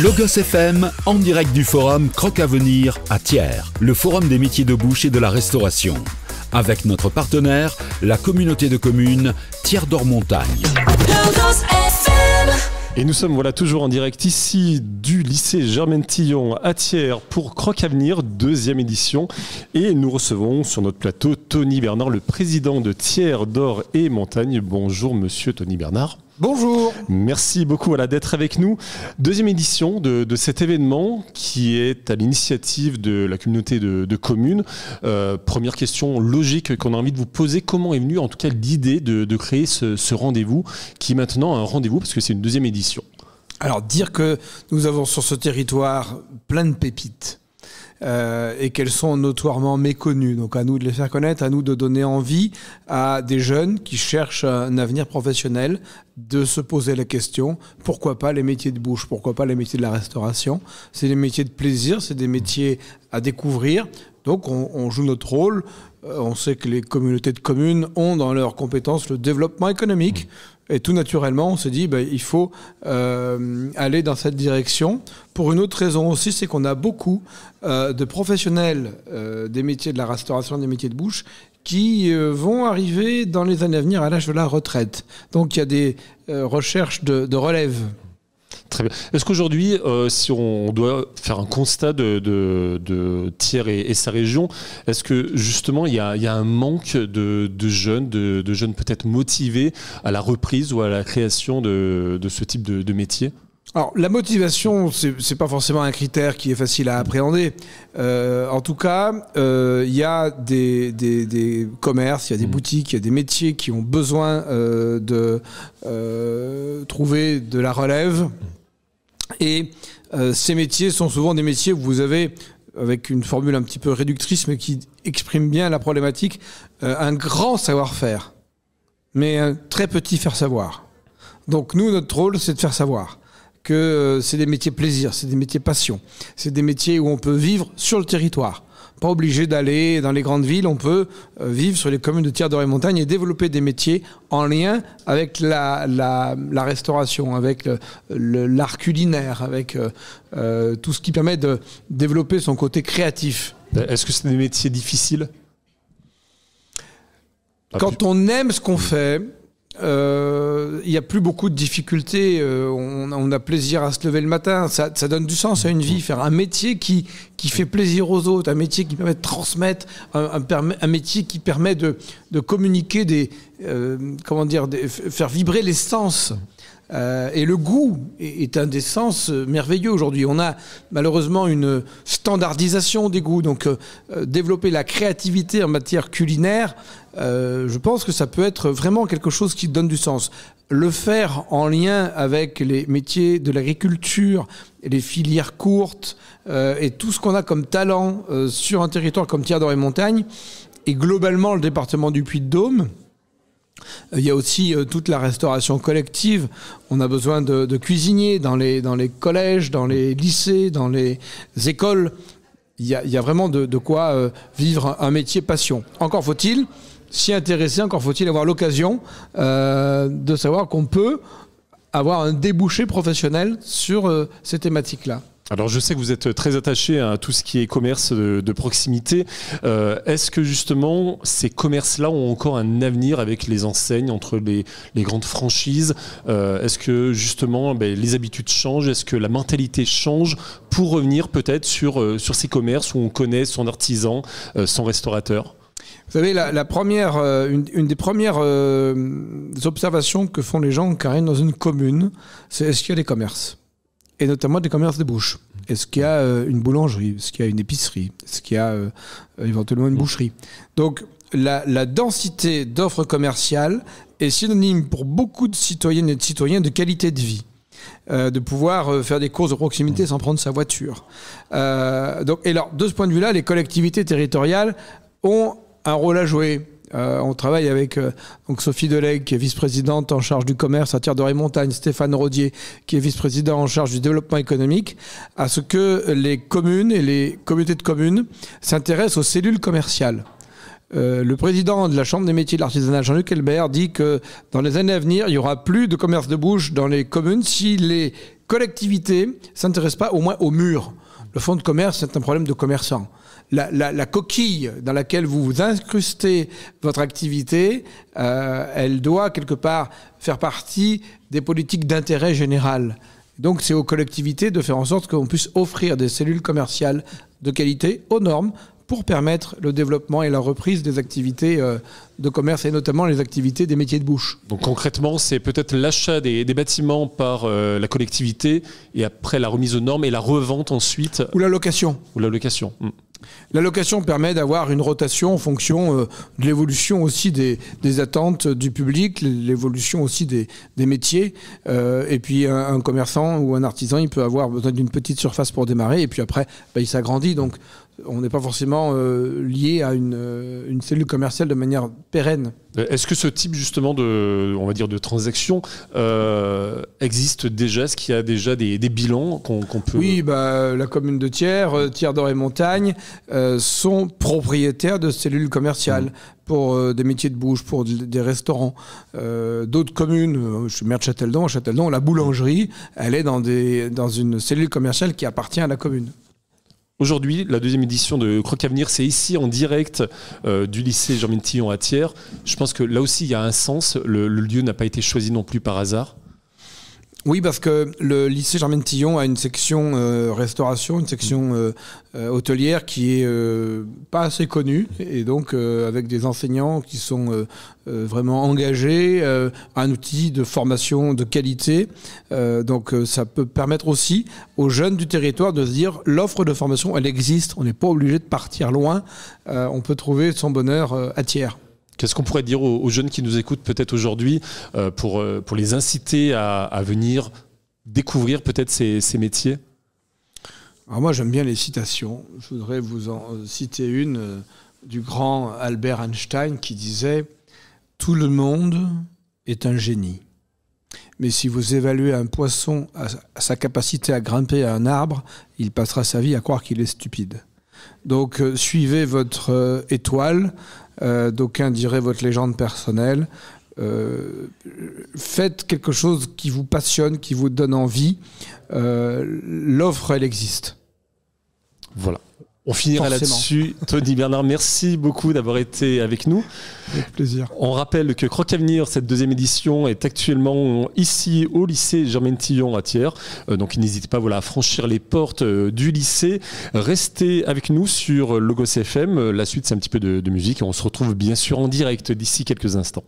Logos FM, en direct du forum Croc Avenir à Thiers, le forum des métiers de bouche et de la restauration. Avec notre partenaire, la communauté de communes Thiers d'Or Montagne. Logos FM. Et nous sommes toujours en direct ici du lycée Germaine Tillon à Thiers pour Croc Avenir, deuxième édition. Et nous recevons sur notre plateau Tony Bernard, le président de Thiers d'Or et Montagne. Bonjour monsieur Tony Bernard. Bonjour. Merci beaucoup d'être avec nous. Deuxième édition de cet événement qui est à l'initiative de la communauté de communes. Première question logique qu'on a envie de vous poser. Comment est venue en tout cas l'idée de créer ce rendez-vous qui est maintenant un rendez-vous parce que c'est une deuxième édition? Alors dire que nous avons sur ce territoire plein de pépites. Et qu'elles sont notoirement méconnues. Donc à nous de les faire connaître, à nous de donner envie à des jeunes qui cherchent un avenir professionnel de se poser la question, pourquoi pas les métiers de bouche, pourquoi pas les métiers de la restauration? C'est des métiers de plaisir, c'est des métiers à découvrir. Donc on joue notre rôle. On sait que les communautés de communes ont dans leurs compétences le développement économique. Et tout naturellement, on s'est dit il faut aller dans cette direction. Pour une autre raison aussi, c'est qu'on a beaucoup de professionnels des métiers de la restauration, des métiers de bouche, qui vont arriver dans les années à venir à l'âge de la retraite. Donc il y a des recherches de relève. Très bien. Est-ce qu'aujourd'hui, si on doit faire un constat de Thiers et sa région, est-ce que justement il y a un manque de jeunes peut-être motivés à la reprise ou à la création de ce type de métier? Alors, la motivation, c'est pas forcément un critère qui est facile à appréhender. En tout cas, il y a des commerces, il y a des boutiques, il y a des métiers qui ont besoin de trouver de la relève. Et ces métiers sont souvent des métiers où vous avez, avec une formule un petit peu réductrice, mais qui exprime bien la problématique, un grand savoir-faire, mais un très petit faire-savoir. Donc nous, notre rôle, c'est de faire savoir que c'est des métiers plaisir, c'est des métiers passion, c'est des métiers où on peut vivre sur le territoire. Pas obligé d'aller dans les grandes villes, on peut vivre sur les communes de Thiers d'Or et Montagne et développer des métiers en lien avec la restauration, avec l'art culinaire, avec tout ce qui permet de développer son côté créatif. Est-ce que c'est des métiers difficiles? Quand on aime ce qu'on fait, il n'y a plus beaucoup de difficultés, on a plaisir à se lever le matin, ça donne du sens à une vie, faire un métier qui fait plaisir aux autres, un métier qui permet de transmettre, un métier qui permet de communiquer, faire vibrer les sens. Et le goût est un des sens merveilleux aujourd'hui. On a malheureusement une standardisation des goûts, donc développer la créativité en matière culinaire, je pense que ça peut être vraiment quelque chose qui donne du sens. Le faire en lien avec les métiers de l'agriculture, les filières courtes et tout ce qu'on a comme talent sur un territoire comme Thiers d'Or et Montagne, et globalement le département du Puy-de-Dôme. Il y a aussi toute la restauration collective. On a besoin de cuisiniers dans les collèges, dans les lycées, dans les écoles. Il y a vraiment de quoi vivre un métier passion. Encore faut-il s'y intéresser, encore faut-il avoir l'occasion de savoir qu'on peut avoir un débouché professionnel sur ces thématiques-là. Alors je sais que vous êtes très attaché à tout ce qui est commerce de proximité. Est-ce que justement ces commerces-là ont encore un avenir avec les enseignes, entre les grandes franchises? Est-ce que justement les habitudes changent? Est-ce que la mentalité change pour revenir peut-être sur ces commerces où on connaît son artisan, son restaurateur? Vous savez, une des premières observations que font les gens qui arrivent dans une commune, c'est est-ce qu'il y a des commerces? Et notamment des commerces de bouche. Est-ce qu'il y a une boulangerie? Est-ce qu'il y a une épicerie? Est-ce qu'il y a éventuellement une boucherie? Donc la densité d'offres commerciales est synonyme pour beaucoup de citoyennes et de citoyens de qualité de vie. De pouvoir faire des courses de proximité sans prendre sa voiture. Et alors, de ce point de vue-là, les collectivités territoriales ont un rôle à jouer. On travaille avec Sophie Delegue, qui est vice-présidente en charge du commerce à Thiers d'Or et Montagne, Stéphane Rodier, qui est vice-président en charge du développement économique, à ce que les communes et les communautés de communes s'intéressent aux cellules commerciales. Le président de la Chambre des métiers de l'artisanat, Jean-Luc Helbert, dit que dans les années à venir, il n'y aura plus de commerce de bouche dans les communes si les collectivités ne s'intéressent pas au moins au mur. Le fonds de commerce, c'est un problème de commerçants. La coquille dans laquelle vous incrustez votre activité, elle doit quelque part faire partie des politiques d'intérêt général. Donc c'est aux collectivités de faire en sorte qu'on puisse offrir des cellules commerciales de qualité aux normes pour permettre le développement et la reprise des activités de commerce et notamment les activités des métiers de bouche. Donc concrètement, c'est peut-être l'achat des bâtiments par la collectivité et après la remise aux normes et la revente ensuite. Ou la location. Ou la location. La location permet d'avoir une rotation en fonction de l'évolution aussi des attentes du public, l'évolution aussi des métiers. Et puis un commerçant ou un artisan, il peut avoir besoin d'une petite surface pour démarrer et puis après, il s'agrandit. Donc on n'est pas forcément lié à une cellule commerciale de manière pérenne. Est-ce que ce type justement de transaction existe déjà? Est-ce qu'il y a déjà des bilans qu'on peut... Oui, la commune de Thiers, Thiers d'Or et Montagne sont propriétaires de cellules commerciales pour des métiers de bouche, pour des restaurants. D'autres communes, je suis maire de Châteldon, la boulangerie, elle est dans une cellule commerciale qui appartient à la commune. Aujourd'hui, la deuxième édition de Croc Avenir, c'est ici en direct du lycée Germaine Tillon à Thiers. Je pense que là aussi, il y a un sens. Le lieu n'a pas été choisi non plus par hasard. Oui, parce que le lycée Germaine Tillon a une section restauration, une section hôtelière qui est pas assez connue, et donc avec des enseignants qui sont vraiment engagés, un outil de formation de qualité. Donc ça peut permettre aussi aux jeunes du territoire de se dire l'offre de formation, elle existe, on n'est pas obligé de partir loin, on peut trouver son bonheur à Thiers. Qu'est-ce qu'on pourrait dire aux jeunes qui nous écoutent peut-être aujourd'hui pour les inciter à venir découvrir peut-être ces métiers? Alors moi j'aime bien les citations. Je voudrais vous en citer une du grand Albert Einstein qui disait « Tout le monde est un génie. Mais si vous évaluez un poisson à sa capacité à grimper à un arbre, il passera sa vie à croire qu'il est stupide. » Donc suivez votre étoile. D'aucuns diraient votre légende personnelle. Faites quelque chose qui vous passionne, qui vous donne envie. L'offre, elle existe. Voilà. On finira là-dessus. Tony Bernard, merci beaucoup d'avoir été avec nous. Avec plaisir. On rappelle que Croc Avenir, cette deuxième édition, est actuellement ici au lycée Germaine Tillon à Thiers. Donc n'hésitez pas à franchir les portes du lycée. Restez avec nous sur Logos FM. La suite, c'est un petit peu de musique et on se retrouve bien sûr en direct d'ici quelques instants.